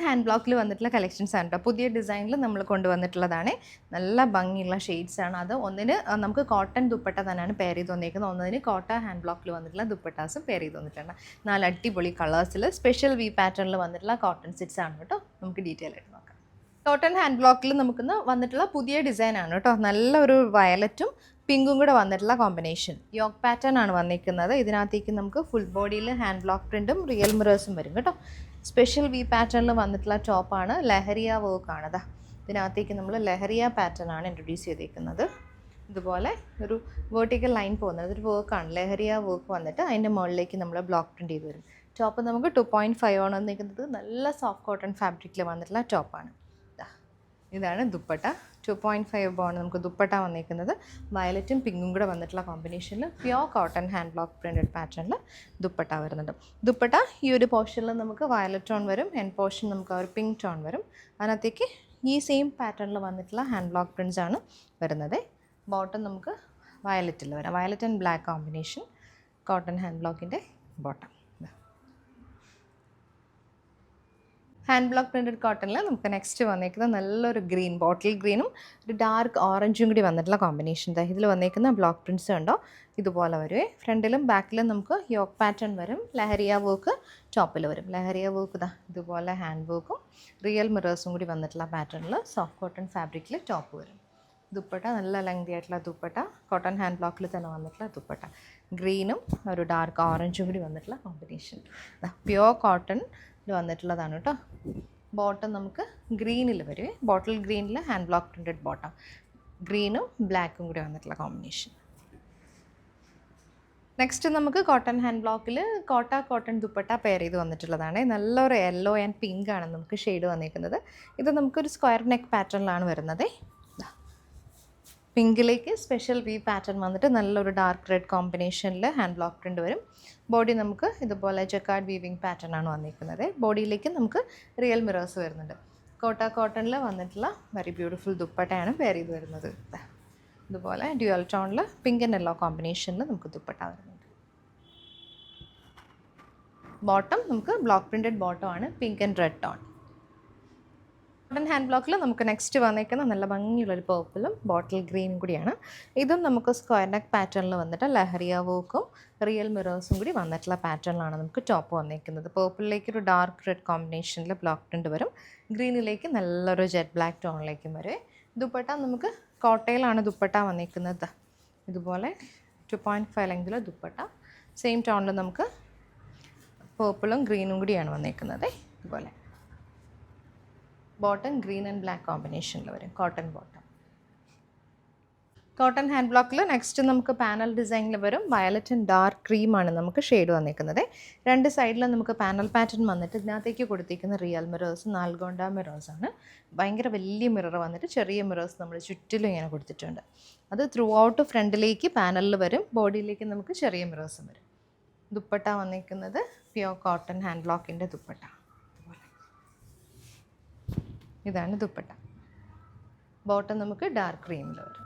Hand ബ്ലോക്കിൽ വന്നിട്ടുള്ള collections ആണ് കേട്ടോ. പുതിയ ഡിസൈനിൽ നമ്മൾ കൊണ്ടുവന്നിട്ടുള്ളതാണ്. നല്ല ഭംഗിയുള്ള ഷെയ്ഡ്സ് ആണ്. അത് ഒന്നിന് നമുക്ക് കോട്ടൺ ദുപ്പട്ട തന്നെയാണ് പെയർ ചെയ്ത് വന്നിരിക്കുന്നത്. ഒന്നിന് കോട്ടൺ ഹാൻഡ് ബ്ലോക്കിൽ വന്നിട്ടുള്ള ദുപ്പട്ടാസും പെയർ ചെയ്ത് വന്നിട്ടുണ്ട്. 4 അടിപൊളി കളേഴ്സിൽ സ്പെഷ്യൽ വി പാറ്റേണിൽ വന്നിട്ടുള്ള കോട്ടൺ സെറ്റ്സ് ആണ് കേട്ടോ. നമുക്ക് ഡീറ്റെയിൽ ആയിട്ട് നോക്കാം. കോട്ടൺ ഹാൻഡ് ബ്ലോക്കിൽ നമുക്ക് വന്നിട്ടുള്ള പുതിയ ഡിസൈൻ ആണ് കേട്ടോ. നല്ലൊരു വയലറ്റും പിങ്കും കൂടെ വന്നിട്ടുള്ള കോമ്പിനേഷൻ. യോക്ക് പാറ്റേൺ ആണ് വന്നിരിക്കുന്നത്. ഇതിനകത്തേക്ക് നമുക്ക് ഫുൾ ബോഡിയിൽ ഹാൻഡ് ബ്ലോക്ക് പ്രിൻറ്റും റിയൽ മിറേഴ്സും വരും കേട്ടോ. സ്പെഷ്യൽ വി പാറ്റേണിൽ വന്നിട്ടുള്ള ടോപ്പാണ്. ലഹരിയ വർക്കാണ്. അതാ ഇതിനകത്തേക്ക് നമ്മൾ ലഹരിയ പാറ്റേൺ ആണ് ഇൻട്രൊഡ്യൂസ് ചെയ്തിരിക്കുന്നത്. ഇതുപോലെ ഒരു വേർട്ടിക്കൽ ലൈൻ പോകുന്നത് ഒരു വർക്കാണ്. ലഹരിയ വർക്ക് വന്നിട്ട് അതിൻ്റെ മുകളിലേക്ക് നമ്മൾ ബ്ലോക്ക് പ്രിൻറ്റ് ചെയ്ത് വരും. ടോപ്പ് നമുക്ക് 2.5 ആണ് വന്നിരിക്കുന്നത്. നല്ല സോഫ്റ്റ് കോട്ടൺ ഫാബ്രിക്കിൽ വന്നിട്ടുള്ള ടോപ്പാണ്. ഇതാണ് ദുപ്പട്ട. 2.5 ബോൺ നമുക്ക് ദുപ്പട്ട വന്നിരിക്കുന്നത്. വയലറ്റും പിങ്കും കൂടെ വന്നിട്ടുള്ള കോമ്പിനേഷനിൽ pure cotton hand block printed പാറ്റേണിൽ ദുപ്പട്ട വരുന്നുണ്ട്. ദുപ്പട്ട ഈ ഒരു പോർഷനിൽ നമുക്ക് വയലറ്റ് ടോൺ വരും. എൻ പോർഷൻ നമുക്ക് ഒരു പിങ്ക് ടോൺ വരും. അതിനകത്തേക്ക് ഈ സെയിം പാറ്റേണിൽ വന്നിട്ടുള്ള ഹാൻഡ് ബ്ലോക്ക് പ്രിൻറ്റ്സ് ആണ് വരുന്നത്. ബോട്ടം നമുക്ക് വയലറ്റിൽ വരാം. Violet and black combination cotton hand ബ്ലോക്കിൻ്റെ ബോട്ടം. ഹാൻഡ് ബ്ലോക്ക് പ്രിൻറ്റഡ് കോട്ടണിൽ നമുക്ക് നെക്സ്റ്റ് വന്നേക്കുന്നത് നല്ലൊരു ഗ്രീൻ, ബോട്ടിൽ ഗ്രീനും ഒരു ഡാർക്ക് ഓറഞ്ചും കൂടി വന്നിട്ടുള്ള കോമ്പിനേഷൻ. ഇതിൽ വന്നേക്കുന്ന ബ്ലോക്ക് പ്രിൻറ്റ്സ് ഉണ്ടോ ഇതുപോലെ വരുവേ. ഫ്രണ്ടിലും ബാക്കിലും നമുക്ക് യോക്ക് പാറ്റേൺ വരും. ലഹരിയ വർക്ക് ടോപ്പിൽ വരും. ലഹരിയ വർക്ക് ഇതുപോലെ ഹാൻഡ് വർക്കും റിയൽ മിറേഴ്സും കൂടി വന്നിട്ടുള്ള പാറ്റേണിൽ സോഫ്റ്റ് കോട്ടൺ ഫാബ്രിക്കിൽ ടോപ്പ് വരും. ദുപ്പട്ട നല്ല ലെങ്തി ആയിട്ടുള്ള ദുപ്പട്ട. കോട്ടൺ ഹാൻഡ് ബ്ലോക്കിൽ തന്നെ വന്നിട്ടുള്ള ദുപ്പട്ട. ഗ്രീനും ഒരു ഡാർക്ക് ഓറഞ്ചും കൂടി വന്നിട്ടുള്ള കോമ്പിനേഷൻ. പ്യോർ കോട്ടൺ വന്നിട്ടുള്ളതാണ് കേട്ടോ. ബോട്ടം നമുക്ക് ഗ്രീനിൽ വരുവേ. ബോട്ടിൽ ഗ്രീനിൽ ഹാൻഡ് ബ്ലോക്ക് പ്രിൻറ്റഡ് ബോട്ടം. ഗ്രീനും ബ്ലാക്കും കൂടി വന്നിട്ടുള്ള കോമ്പിനേഷൻ. നെക്സ്റ്റ് നമുക്ക് കോട്ടൺ ഹാൻഡ് ബ്ലോക്കിൽ കോട്ടൺ ദുപ്പട്ട പെയർ ചെയ്ത് വന്നിട്ടുള്ളതാണ്. നല്ലൊരു യെല്ലോ ആൻഡ് പിങ്ക് ആണ് നമുക്ക് ഷെയ്ഡ് വന്നിരിക്കുന്നത്. ഇത് നമുക്കൊരു സ്ക്വയർ നെക്ക് പാറ്റേണിലാണ് വരുന്നത്. പിങ്കിലേക്ക് സ്പെഷ്യൽ വി പാറ്റേൺ വന്നിട്ട് നല്ലൊരു ഡാർക്ക് റെഡ് കോമ്പിനേഷനിൽ ഹാൻഡ് ബ്ലോക്ക് പ്രിൻറ്റ് വരും. ബോഡി നമുക്ക് ഇതുപോലെ ജക്കാർഡ് വീവിങ് പാറ്റേൺ ആണ് വന്നിരിക്കുന്നത്. ബോഡിയിലേക്ക് നമുക്ക് റിയൽ മിറേഴ്സ് വരുന്നുണ്ട്. കോട്ടണിൽ വന്നിട്ടുള്ള വെരി ബ്യൂട്ടിഫുൾ ദുപ്പട്ടയാണ് പെയർ ചെയ്ത് വരുന്നത്. ഇതുപോലെ ഡ്യുവൽ ടോണിൽ പിങ്ക് ആൻഡ് യെല്ലോ കോമ്പിനേഷനിൽ നമുക്ക് ദുപ്പട്ട വരുന്നുണ്ട്. ബോട്ടം നമുക്ക് ബ്ലോക്ക് പ്രിൻറ്റഡ് ബോട്ടം ആണ്. Pink and red tone. Cotton hand ബ്ലോക്കിൽ നമുക്ക് നെക്സ്റ്റ് വന്നേക്കുന്ന നല്ല ഭംഗിയുള്ളൊരു പേർപ്പിളും ബോട്ടിൽ ഗ്രീനും കൂടിയാണ്. ഇതും നമുക്ക് സ്ക്വയർ നെക്ക് പാറ്റേണിൽ വന്നിട്ട് ലഹരിയ വർക്കും റിയൽ മിറേഴ്സും കൂടി വന്നിട്ടുള്ള പാറ്റേണിലാണ് നമുക്ക് ടോപ്പ് വന്നിരിക്കുന്നത്. പേർപ്പിളിലേക്ക് ഒരു ഡാർക്ക് റെഡ് കോമ്പിനേഷനിൽ ബ്ലോക്ക് പ്രിൻറ്റ് വരും. ഗ്രീനിലേക്ക് നല്ലൊരു ജെറ്റ് ബ്ലാക്ക് ടോണിലേക്കും വരും. ദുപ്പട്ട നമുക്ക് കോട്ടയിലാണ് ദുപ്പട്ട വന്നിരിക്കുന്നത്. ഇതുപോലെ 2.5 ലെങ്തിൽ ദുപ്പട്ട. സെയിം ടോണിൽ നമുക്ക് പേർപ്പിളും ഗ്രീനും കൂടിയാണ് വന്നിരിക്കുന്നത്. ഇതുപോലെ ബോട്ടം ഗ്രീൻ ആൻഡ് ബ്ലാക്ക് കോമ്പിനേഷനിൽ വരും. Cotton bottom. കോട്ടൺ ഹാൻഡ് ബ്ലോക്കിൽ നെക്സ്റ്റ് നമുക്ക് പാനൽ ഡിസൈനിൽ വരും. വയലറ്റ് ആൻഡ് ഡാർക്ക് ക്രീമാണ് നമുക്ക് ഷെയ്ഡ് വന്നിരിക്കുന്നത്. രണ്ട് സൈഡിലും നമുക്ക് പാനൽ പാറ്റേൺ വന്നിട്ട് ഇതിനകത്തേക്ക് കൊടുത്തിരിക്കുന്ന റിയൽ മിറേഴ്സ് നാൽഗോണ്ട മിറേഴ്സാണ്. ഭയങ്കര വലിയ മിറർ വന്നിട്ട് ചെറിയ മിറേഴ്സ് നമ്മൾ ചുറ്റിലും ഇങ്ങനെ കൊടുത്തിട്ടുണ്ട്. അത് ത്രൂ ഔട്ട് ഫ്രണ്ടിലേക്ക് പാനലിൽ വരും. ബോഡിയിലേക്ക് നമുക്ക് ചെറിയ മിറേഴ്സും വരും. ദുപ്പട്ട വന്നിരിക്കുന്നത് പ്യോർ കോട്ടൺ ഹാൻഡ് ബ്ലോക്കിൻ്റെ ദുപ്പട്ട. ഇതാണ് ദുപ്പട്ട. ബോട്ടം നമുക്ക് ഡാർക്ക് ക്രീമിൽ വരും.